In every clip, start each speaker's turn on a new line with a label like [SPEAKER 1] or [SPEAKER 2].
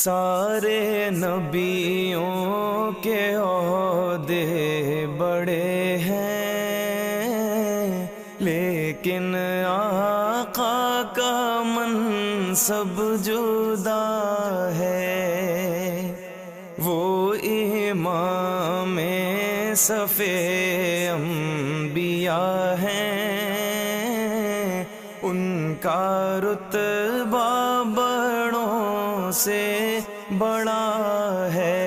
[SPEAKER 1] سارے نبیوں کے عہدے بڑے ہیں، لیکن آقا کا منصب جدا ہے۔ وہ امام صف انبیاء ہیں، ان کا رتبہ بڑوں سے بڑا ہے۔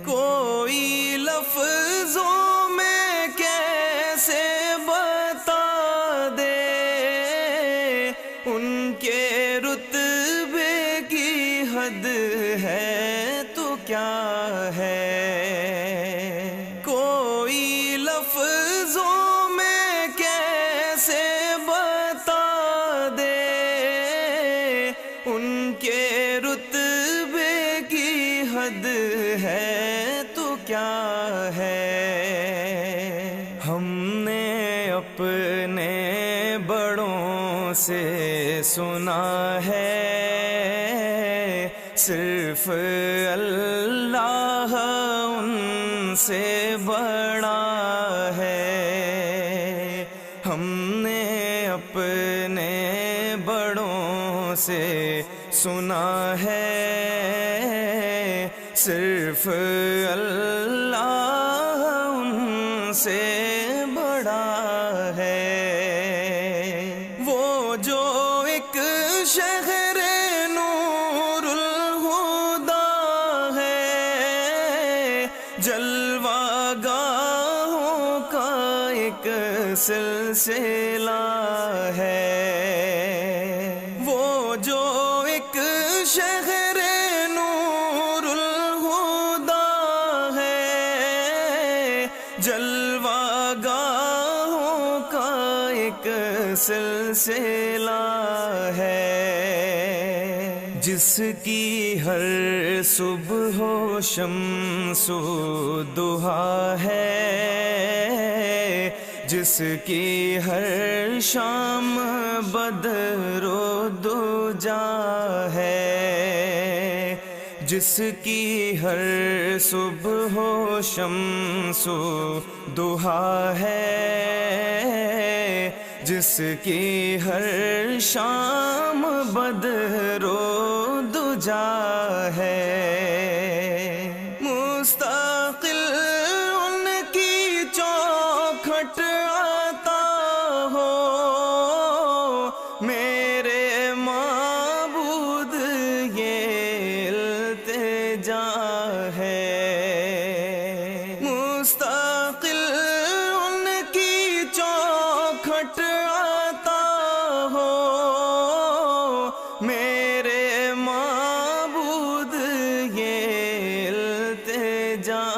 [SPEAKER 1] کوئی لفظوں میں کیسے بتا دے ان کے رتبے کی حد ہے تو کیا ہے۔ کوئی لفظوں میں کیسے بتا دے ان کے رتبے کی حد ہے تو کیا ہے۔ ہم نے اپنے بڑوں سے سنا ہے، صرف اللہ ان سے بڑا ہے۔ ہم نے اپنے بڑوں سے سنا ہے، صرف اللہ ان سے بڑا ہے۔ وہ جو ایک شہر نور الہدا ہے، جلوہ گاہوں کا ایک سلسلہ ہے۔ وہ جو ایک شہر نور الہدا ہے، جلوہ گاہوں کا ایک سلسلہ ہے۔ جس کی ہر صبح و شمس و ضحیٰ ہے، جس کی ہر شام بدر و دجا ہے، جس کی ہر صبح و شمس و ضحیٰ ہے، جس کی ہر شام بدر و دجا ہے۔ مستقل ان کی چوکھٹ آتا ہو، میرے معبود یہ التجا ہے۔ مستقل ان کی چوکھٹ آتا ہو، میرے معبود یہ التجا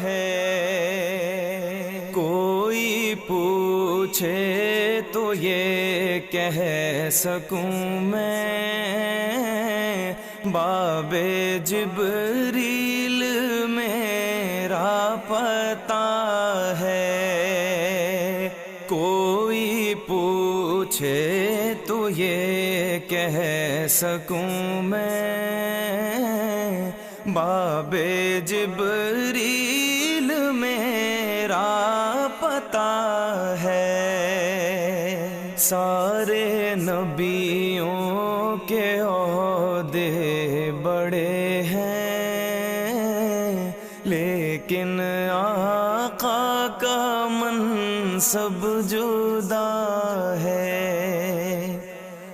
[SPEAKER 1] ہے۔ کوئی پوچھے تو یہ کہہ سکوں میں، باب جبریل میرا پتہ ہے۔ کوئی پوچھے تو یہ کہہ سکوں میں، باب جبریل میرا پتہ ہے۔ سارے نبیوں کے عہدے بڑے ہیں، لیکن آقا کا منصب جدا ہے۔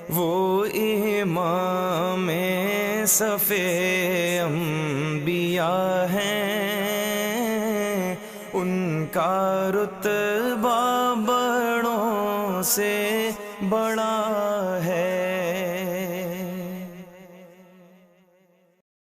[SPEAKER 1] وہ امام صف انبیاء ہیں، ان کا رتبہ بڑوں سے بڑا